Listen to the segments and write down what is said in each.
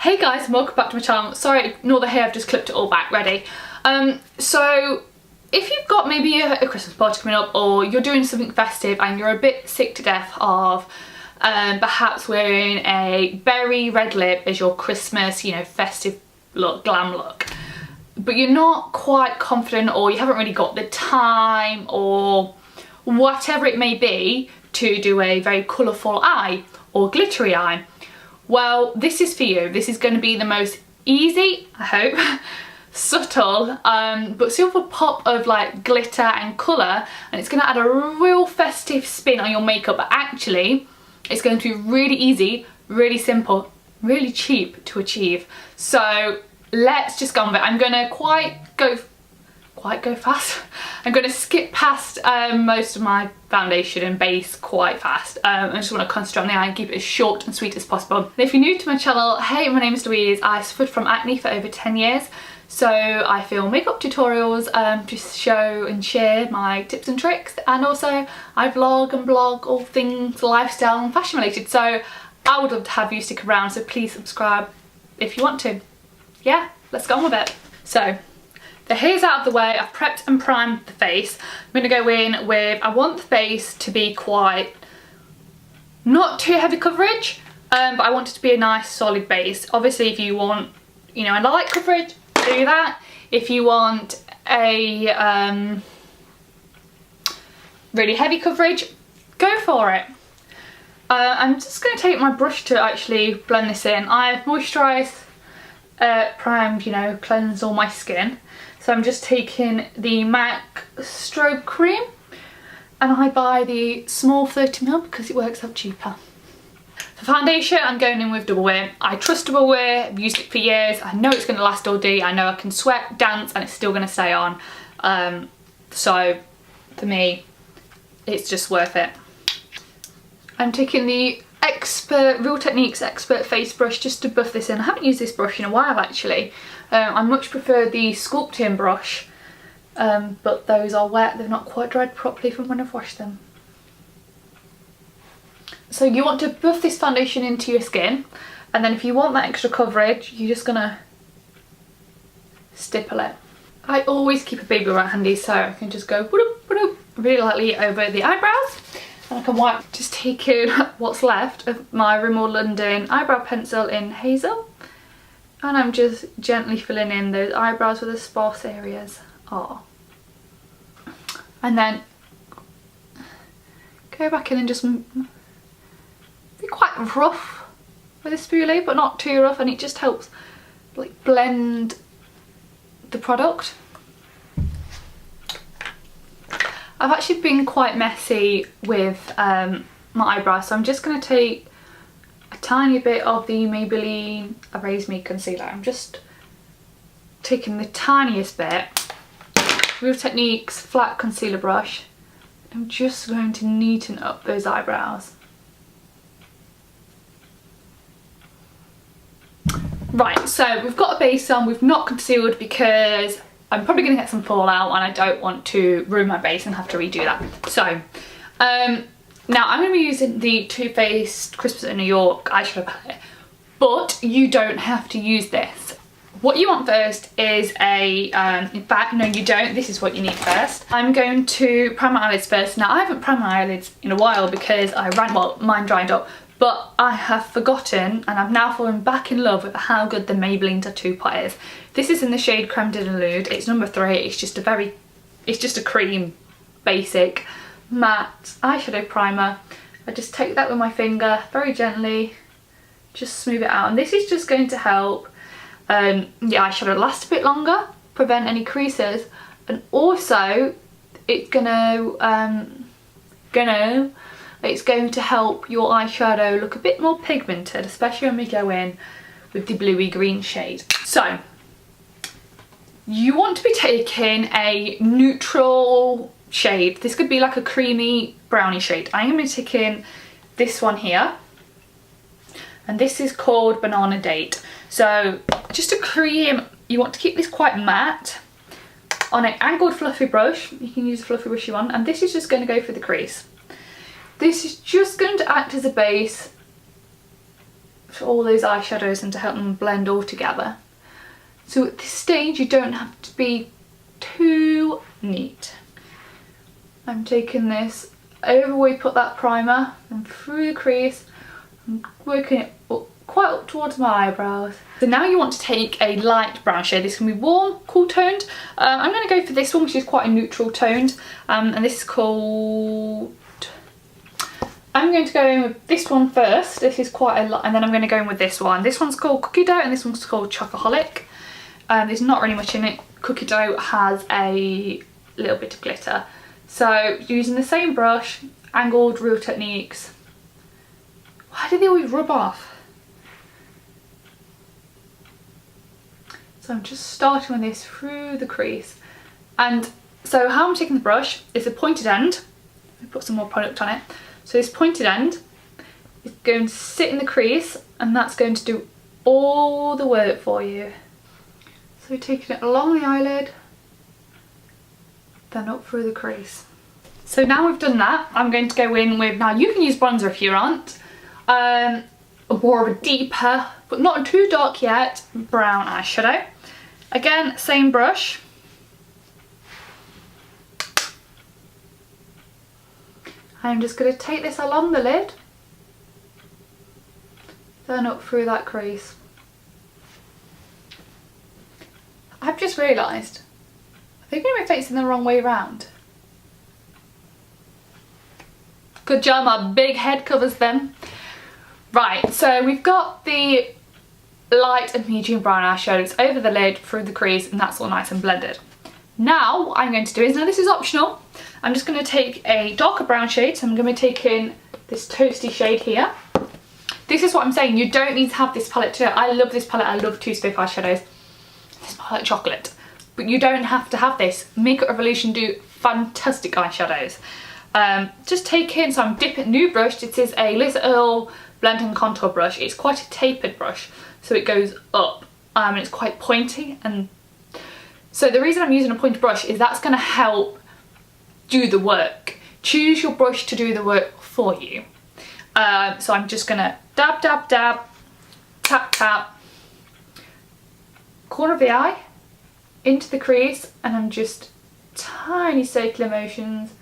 Hey guys, and welcome back to my channel. Sorry, ignore the hair, I've just clipped it all back, ready. So if you've got maybe a Christmas party coming up, or you're doing something festive and you're a bit sick to death of perhaps wearing a berry red lip as your Christmas, you know, festive look, glam look, but you're not quite confident, or you haven't really got the time, or whatever it may be, to do a very colourful eye or glittery eye, well, this is for you. This is going to be the most easy, I hope, subtle, but silver pop of like glitter and colour, and it's going to add a real festive spin on your makeup, but actually it's going to be really easy, really simple, really cheap to achieve. So let's just go on with it. I'm going to quite go fast. I'm going to skip past most of my foundation and base quite fast. I just want to concentrate on the eye and keep it as short and sweet as possible. And if you're new to my channel, hey, my name is Louise. I suffered from acne for over 10 years. So I film makeup tutorials to show and share my tips and tricks, and also I vlog and blog all things lifestyle and fashion related. So I would love to have you stick around, so please subscribe if you want to. Yeah, let's go on with it. So the hair's out of the way, I've prepped and primed the face. I'm going to go in with, I want the face to be quite, not too heavy coverage, but I want it to be a nice solid base. Obviously if you want, you know, a light coverage, do that. If you want a really heavy coverage, go for it. I'm just going to take my brush to actually blend this in. I've moisturised, primed, you know, cleansed all my skin. So I'm just taking the MAC strobe cream, and I buy the small 30ml because it works out cheaper. For foundation, I'm going in with Double Wear. I trust Double Wear, I've used it for years, I know it's going to last all day, I know I can sweat, dance, and it's still going to stay on. So for me, it's just worth it. I'm taking the Real Techniques Expert Face Brush just to buff this in. I haven't used this brush in a while actually. I much prefer the sculpting brush, but those are wet, they've not quite dried properly from when I've washed them. So you want to buff this foundation into your skin, and then if you want that extra coverage, you're just gonna stipple it. I always keep a baby right handy, so I can just go really lightly over the eyebrows, and I can wipe, just taking what's left of my Rimmel London eyebrow pencil in Hazel, and I'm just gently filling in those eyebrows where the sparse areas are. And then go back in and just be quite rough with a spoolie, but not too rough, and it just helps like blend the product. I've actually been quite messy with my eyebrows, so I'm just going to take a tiny bit of the Maybelline Erase Me concealer. I'm just taking the tiniest bit, Real Techniques flat concealer brush. I'm just going to neaten up those eyebrows. Right, so we've got a base on, we've not concealed because I'm probably going to get some fallout and I don't want to ruin my base and have to redo that. So, now I'm going to be using the Too Faced Christmas in New York eyeshadow palette, but you don't have to use this. What you want first is a, in fact, no you don't, this is what you need first. I'm going to prime my eyelids first. Now I haven't primed my eyelids in a while because mine dried up. But I have forgotten, and I've now fallen back in love with how good the Maybelline Tattoo Pot is. This is in the shade Creme de Nude. It's number 3. It's just a cream, basic, matte eyeshadow primer. I just take that with my finger, very gently, just smooth it out. And this is just going to help the eyeshadow last a bit longer, prevent any creases, and also it's it's going to help your eyeshadow look a bit more pigmented, especially when we go in with the bluey green shade. So you want to be taking a neutral shade. This could be like a creamy brownie shade. I'm going to be taking this one here, and this is called Banana Date. So just a cream, you want to keep this quite matte on an angled fluffy brush. You can use a fluffy brush you want, and this is just going to go for the crease. This is just going to act as a base all those eyeshadows and to help them blend all together. So at this stage you don't have to be too neat. I'm taking this over where we put that primer and through the crease and working it up, quite up towards my eyebrows. So now you want to take a light brown shade. This can be warm, cool toned. I'm going to go for this one, which is quite a neutral toned, and this is called... I'm going to go in with this one first. This is quite a lot, and then I'm going to go in with this one. This one's called Cookie Dough and this one's called Chocoholic. There's not really much in it. Cookie Dough has a little bit of glitter. So using the same brush, angled Real Techniques. Why do they always rub off? So I'm just starting with this through the crease. And so how I'm taking the brush is the pointed end. Let me put some more product on it. So this pointed end is going to sit in the crease and that's going to do all the work for you. So taking it along the eyelid, then up through the crease. So now we've done that, I'm going to go in with, now you can use bronzer if you want, more of a deeper, but not too dark yet, brown eyeshadow. Again, same brush. I'm just going to take this along the lid, then up through that crease. I've just realised, I think I'm facing the wrong way round. Good job, my big head covers them. Right, so we've got the light and medium brown eyeshadows over the lid, through the crease, and that's all nice and blended. Now what I'm going to do is, now this is optional, I'm just going to take a darker brown shade, so I'm going to be taking this toasty shade here. This is what I'm saying, you don't need to have this palette too. I love this palette, I love Too Faced eyeshadows. They smell like chocolate. But you don't have to have this. Makeup Revolution do fantastic eyeshadows. Just take in, so I'm dipping, new brush, this is a Louiseellen3 blend and contour brush. It's quite a tapered brush, so it goes up and it's quite pointy, and so the reason I'm using a pointed brush is that's going to help do the work. Choose your brush to do the work for you. So I'm just going to dab, dab, dab, tap, tap, corner of the eye, into the crease, and I'm just tiny circular motions,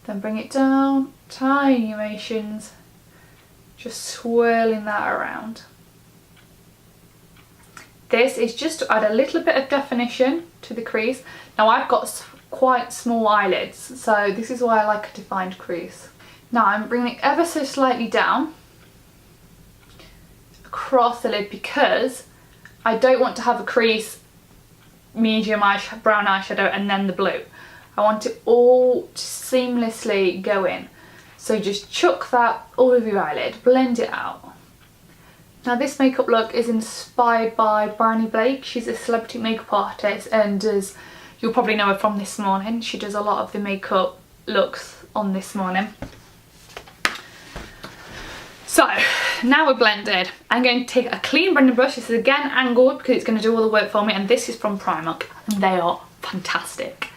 then bring it down, tiny motions, just swirling that around. This is just to add a little bit of definition to the crease. Now I've got quite small eyelids, so this is why I like a defined crease. Now I'm bringing it ever so slightly down across the lid because I don't want to have a crease, medium brown eyeshadow and then the blue. I want it all to seamlessly go in. So just chuck that all over your eyelid, blend it out. Now this makeup look is inspired by Barney Blake. She's a celebrity makeup artist, and as you'll probably know her from This Morning, she does a lot of the makeup looks on This Morning. So now we're blended, I'm going to take a clean blending brush. This is again angled because it's going to do all the work for me, and this is from Primark and they are fantastic.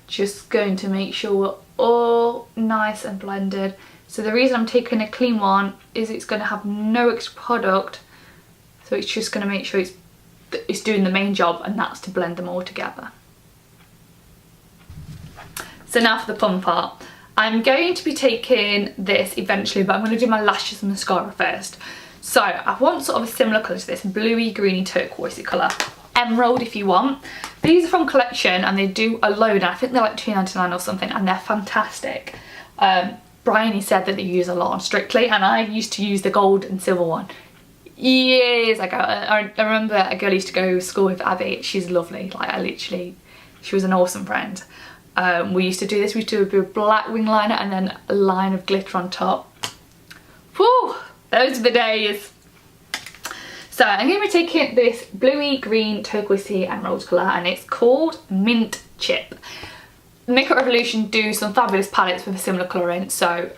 Just going to make sure we're all nice and blended. So the reason I'm taking a clean one is it's going to have no extra product, so it's just going to make sure it's doing the main job, and that's to blend them all together. So now for the fun part. I'm going to be taking this eventually, but I'm going to do my lashes and mascara first. So I want sort of a similar colour to this, bluey, greeny, turquoisey colour. Emerald if you want. These are from Collection and they do a load. I think they're like $2.99 or something, and they're fantastic. Bryony said that they use a lot on Strictly, and I used to use the gold and silver one years ago. I remember a girl used to go to school with Abby. She's lovely. Like she was an awesome friend. We used to do this. We used to do a black wing liner and then a line of glitter on top. Whew, those are the days. So I'm going to be taking this bluey, green, turquoisey and rose colour, and it's called Mint Chip. Makeup Revolution do some fabulous palettes with a similar colour in, so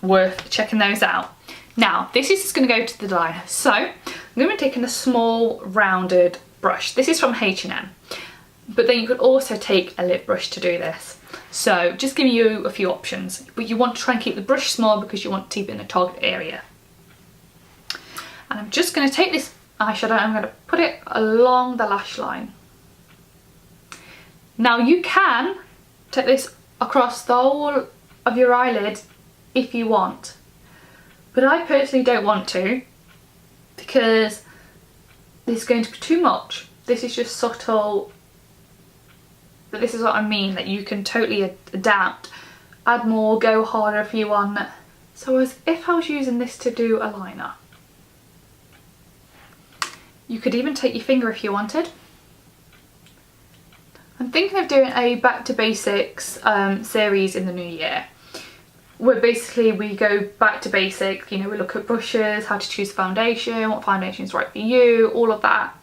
worth checking those out. Now this is just going to go to the liner. So I'm going to be taking a small rounded brush. This is from H&M, but then you could also take a lip brush to do this. So just giving you a few options, but you want to try and keep the brush small because you want to keep it in the target area. And I'm just going to take this eyeshadow and I'm going to put it along the lash line. Now you can take this across the whole of your eyelid if you want, but I personally don't want to because this is going to be too much. This is just subtle, but this is what I mean, that you can totally adapt, add more, go harder if you want. So as if I was using this to do a liner. You could even take your finger if you wanted. I'm thinking of doing a back to basics series in the new year, where basically we go back to basics. You know, we look at brushes, how to choose foundation, what foundation is right for you, all of that,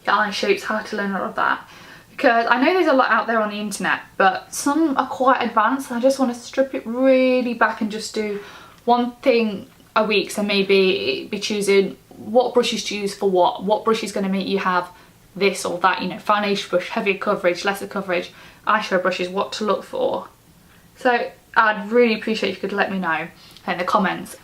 your eye shapes, how to learn all of that. Because I know there's a lot out there on the internet, but some are quite advanced and I just want to strip it really back and just do one thing a week. So maybe be choosing what brushes to use for what brush is going to make you have this or that, you know, foundation brush, heavier coverage, lesser coverage, eyeshadow brushes, what to look for. So I'd really appreciate if you could let me know in the comments.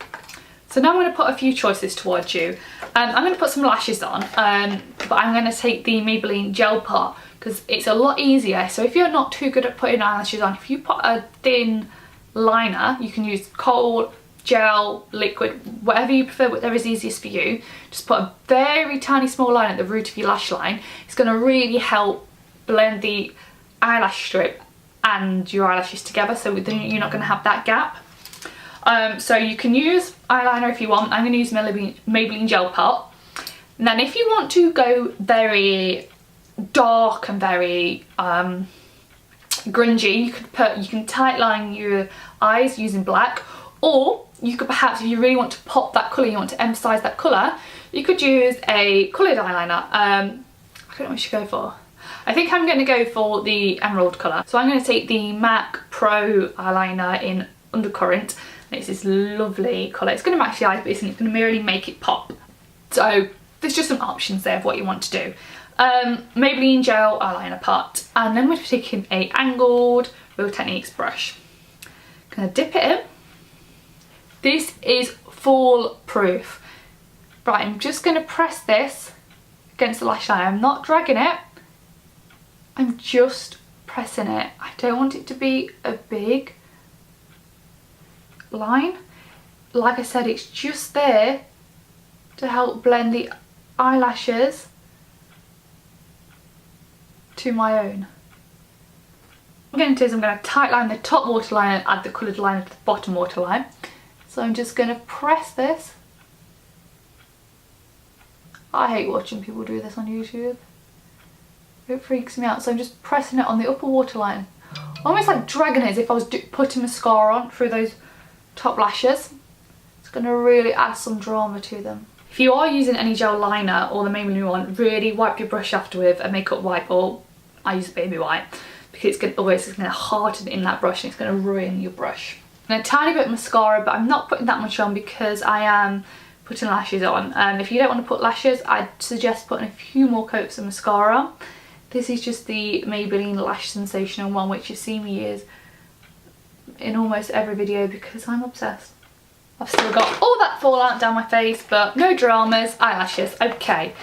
So now I'm going to put a few choices towards you. I'm going to put some lashes on, but I'm going to take the Maybelline gel pot because it's a lot easier. So if you're not too good at putting eyelashes on, if you put a thin liner, you can use kohl, gel, liquid, whatever you prefer, whatever is easiest for you. Just put a very tiny small line at the root of your lash line. It's going to really help blend the eyelash strip and your eyelashes together, so then you're not going to have that gap. So you can use eyeliner if you want. I'm going to use Maybelline gel pot. And then if you want to go very dark and very grungy, you can tightline your eyes using black. Or you could perhaps, if you really want to pop that colour, you want to emphasise that colour, you could use a coloured eyeliner. I don't know what you should go for. I think I'm going to go for the emerald colour. So I'm going to take the MAC Pro eyeliner in Undercurrant. It's this lovely colour. It's going to match the eyes, but it's going to really make it pop. So there's just some options there of what you want to do. Maybelline gel eyeliner pot. And then we're taking a angled Real Techniques brush. Going to dip it in. This is foolproof. Right, I'm just going to press this against the lash line. I'm not dragging it. I'm just pressing it. I don't want it to be a big line. Like I said, it's just there to help blend the eyelashes to my own. What I'm going to do is I'm going to tightline the top waterline and add the coloured line to the bottom waterline. So I'm just going to press this. I hate watching people do this on YouTube. It freaks me out. So I'm just pressing it on the upper waterline. Almost like dragging it as if I was putting mascara on through those top lashes. It's going to really add some drama to them. If you are using any gel liner or the Maybelline one, really wipe your brush after with a makeup wipe, or I use a baby wipe, because it's going to harden in that brush and it's going to ruin your brush. And a tiny bit of mascara, but I'm not putting that much on because I am putting lashes on. If you don't want to put lashes, I'd suggest putting a few more coats of mascara on. This is just the Maybelline Lash Sensational one, which you've seen me use in almost every video because I'm obsessed. I've still got all that fallout down my face, but no dramas, eyelashes, okay.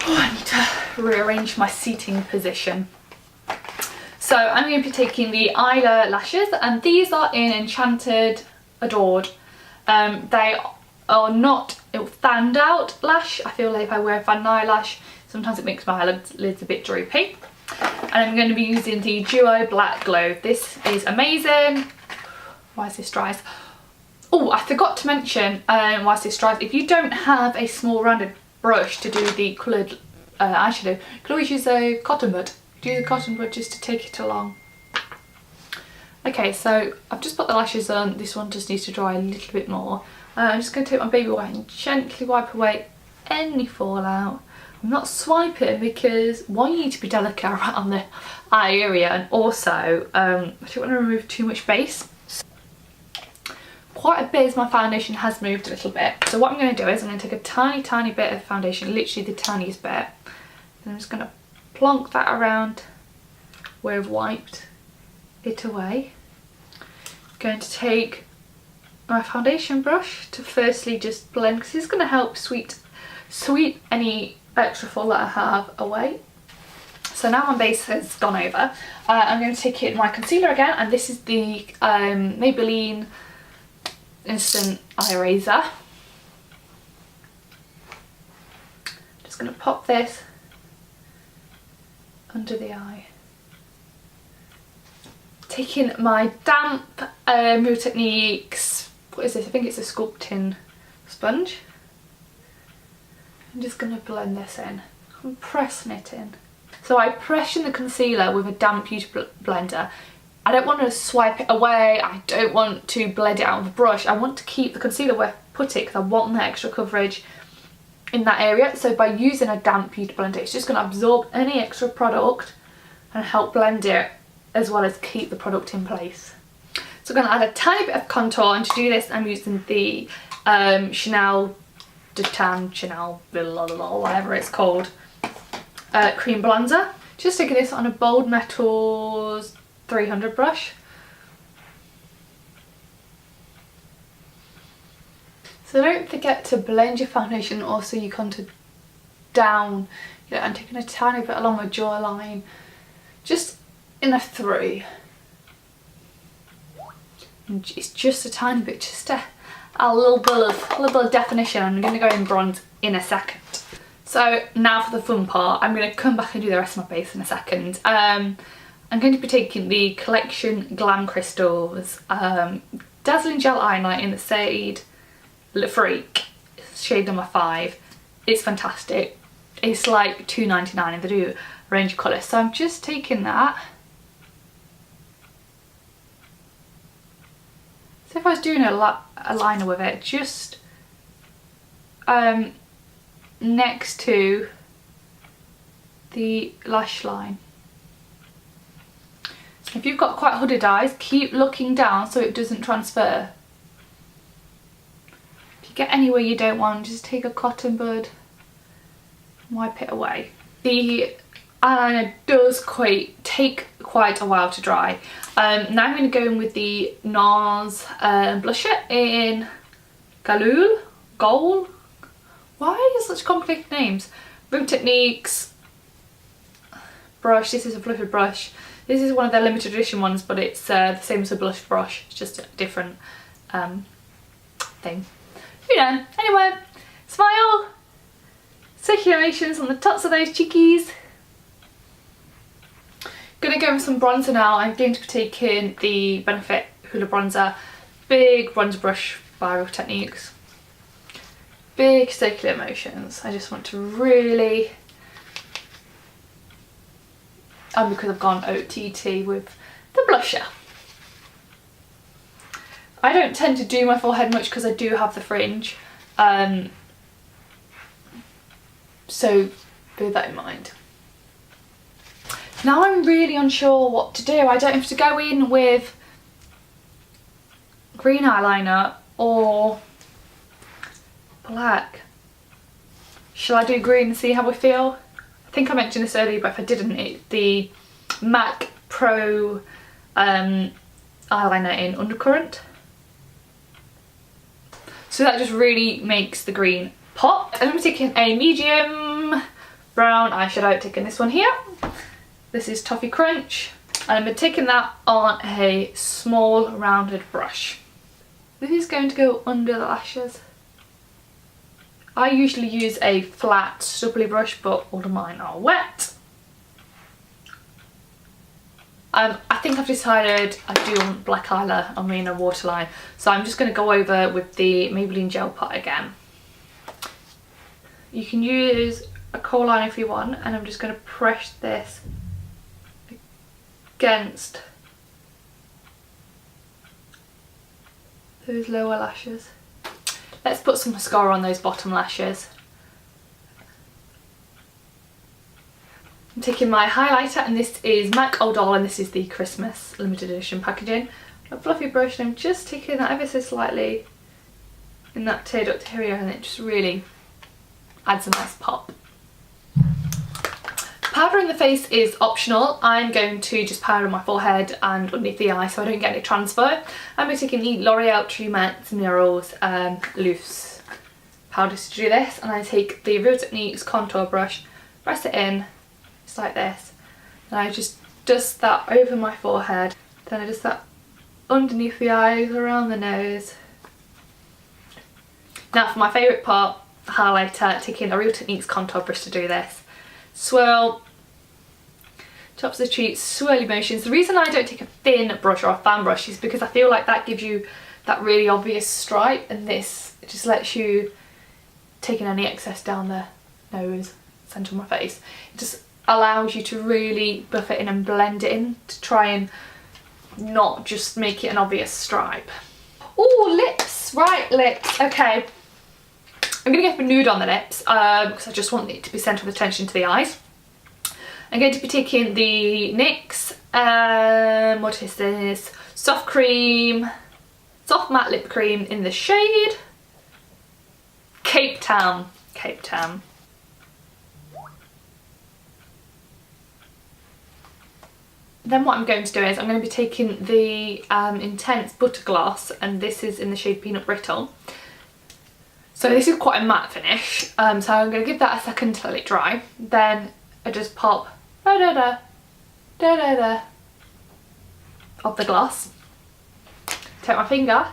Oh, I need to rearrange my seating position. So I'm going to be taking the Eyeliner lashes, and these are in Enchanted Adored. They are not a fanned out lash. I feel like if I wear a fanned eyelash, sometimes it makes my eyelids a bit droopy. And I'm going to be using the Duo Black Glow. This is amazing. Why is this dry? Oh, I forgot to mention, whilst this dries, if you don't have a small rounded brush to do the coloured eyeshadow, you can always use a cotton bud. Use a cotton bud just to take it along. Okay, so I've just put the lashes on. This one just needs to dry a little bit more. I'm just going to take my baby wipe and gently wipe away any fallout. I'm not swiping because one, you need to be delicate around the eye area, and also I don't want to remove too much base. Quite a bit as my foundation has moved a little bit. So what I'm going to do is I'm going to take a tiny bit of foundation, literally the tiniest bit, and I'm just going to plonk that around where I've wiped it away. I'm going to take my foundation brush to firstly just blend, because it's going to help sweep any extra fall that I have away. So now my base has gone over, I'm going to take it in my concealer again, and this is the Maybelline Instant Eye Eraser. Just going to pop this under the eye. Taking my damp Beaut Techniques, what is this? I think it's a sculpting sponge. I'm just going to blend this in. I'm pressing it in. So I press in the concealer with a damp beauty blender. I don't want to swipe it away, I don't want to blend it out with a brush. I want to keep the concealer where I put it because I want that extra coverage in that area. So by using a damp beauty blender, it's just going to absorb any extra product and help blend it, as well as keep the product in place. So I'm going to add a tiny bit of contour, and to do this I'm using the Chanel Detan, Chanel, whatever it's called, cream bronzer. Just taking this on a Bold Metals 300 brush. So don't forget to blend your foundation, also your contour down. You know, I'm taking a tiny bit along my jawline, just in a 3. And it's just a tiny bit, just a little bit of definition. I'm going to go in bronze in a second. So now for the fun part, I'm going to come back and do the rest of my base in a second. I'm going to be taking the Collection Glam Crystals Dazzling Gel Eyeliner in the shade Le Freak, shade number 5. It's fantastic. It's like $2.99 and they do a range of colours. So I'm just taking that. So if I was doing a liner with it, just next to the lash line. If you've got quite hooded eyes, keep looking down so it doesn't transfer. If you get anywhere you don't want, just take a cotton bud and wipe it away. The eyeliner does take quite a while to dry. Now I'm going to go in with the NARS blusher in Gold. Why are you such complicated names? Beaut Techniques brush. This is a fluffy brush. This is one of their limited edition ones, but it's the same as a blush brush. It's just a different thing. You know. Anyway, smile. Circulations on the tops of those cheekies. Gonna go with some bronzer now. I'm going to be taking the Benefit Hoola Bronzer, big bronzer brush by Beaut Techniques. Big circular motions. I just want to really, and because I've gone OTT with the blusher. I don't tend to do my forehead much because I do have the fringe, so bear that in mind. Now I'm really unsure what to do. I don't know if to go in with green eyeliner or black. Shall I do green and see how we feel? I think I mentioned this earlier, but if I didn't, it's the MAC Pro eyeliner in Undercurrent. So that just really makes the green pop. I'm taking a medium brown eyeshadow, taking this one here. This is Toffee Crunch, and I'm taking that on a small rounded brush. This is going to go under the lashes. I usually use a flat stubbly brush, but all of mine are wet. I think I've decided I do want black eyeliner on me in a waterline, so I'm just going to go over with the Maybelline Gel Pot again. You can use a kohl liner if you want, and I'm just going to press this against those lower lashes. Let's put some mascara on those bottom lashes. I'm taking my highlighter, and this is MAC Old Doll, and this is the Christmas limited edition packaging. A fluffy brush, and I'm just taking that ever so slightly in that tear duct area, and it just really adds a nice pop. Powdering the face is optional. I'm going to just powder my forehead and underneath the eye so I don't get any transfer. I'm going to take the Louiseellen3 Matte Mirrors loose powders to do this, and I take the Real Techniques contour brush, press it in just like this, and I just dust that over my forehead. Then I dust that underneath the eyes, around the nose. Now for my favourite part, the highlighter, taking a Real Techniques contour brush to do this. Swirl, tops of the cheeks, swirly motions. The reason I don't take a thin brush or a fan brush is because I feel like that gives you that really obvious stripe, and this just lets you take in any excess down the nose, centre of my face. It just allows you to really buff it in and blend it in to try and not just make it an obvious stripe. Oh, lips, right, lips, okay. I'm going to go for nude on the lips because I just want it to be centre of attention to the eyes. I'm going to be taking the NYX, what is this, soft matte lip cream in the shade Cape Town. Then what I'm going to do is I'm going to be taking the Intense Butter Gloss, and this is in the shade Peanut Brittle. So this is quite a matte finish, so I'm going to give that a second to let it dry. Then I just pop of the gloss. Take my finger.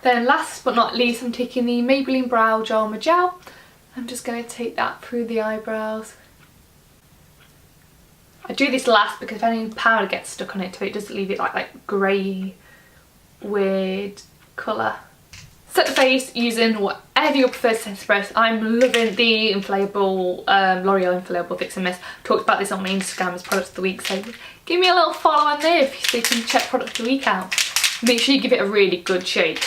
Then last but not least, I'm taking the Maybelline Brow Gel Gel. I'm just going to take that through the eyebrows. I do this last because if any powder gets stuck on it, so it doesn't leave it like grey, weird colour. Set the face using whatever you prefer to express. I'm loving the inflatable L'Oreal Inflatable Fix and Mist. Talked about this on my Instagram as Product of the Week, so give me a little follow on there so you can check Product of the Week out. Make sure you give it a really good shake.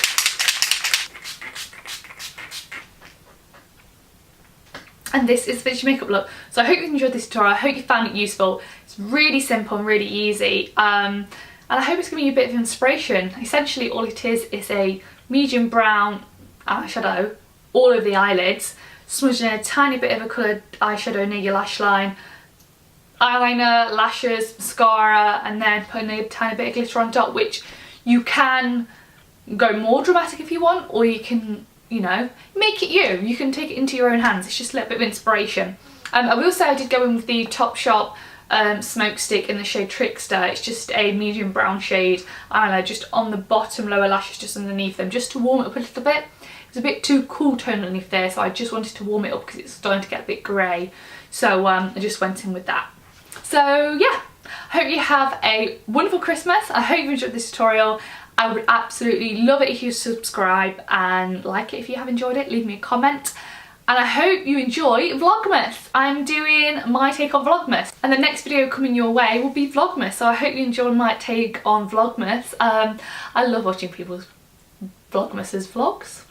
And this is the finished makeup look. So I hope you enjoyed this tutorial. I hope you found it useful. It's really simple and really easy. And I hope it's giving you a bit of inspiration. Essentially all it is a medium brown eyeshadow all over the eyelids, smudging in a tiny bit of a coloured eyeshadow near your lash line, eyeliner, lashes, mascara, and then putting a tiny bit of glitter on top, which you can go more dramatic if you want, or you can, you know, make it you. You can take it into your own hands. It's just a little bit of inspiration. I will say I did go in with the Topshop Smoke Stick in the shade Trickster. It's just a medium brown shade eyeliner just on the bottom lower lashes, just underneath them, just to warm it up a little bit. It's a bit too cool tone underneath there, so I just wanted to warm it up because it's starting to get a bit grey. So I just went in with that. So yeah, I hope you have a wonderful Christmas. I hope you enjoyed this tutorial. I would absolutely love it if you subscribe and like it if you have enjoyed it. Leave me a comment. And I hope you enjoy Vlogmas. I'm doing my take on Vlogmas. And the next video coming your way will be Vlogmas. So I hope you enjoy my take on Vlogmas. I love watching people's Vlogmas's vlogs.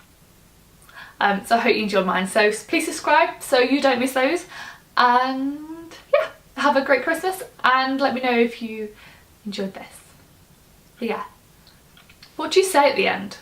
So I hope you enjoyed mine. So please subscribe so you don't miss those. And yeah, have a great Christmas. And let me know if you enjoyed this. But yeah. What do you say at the end?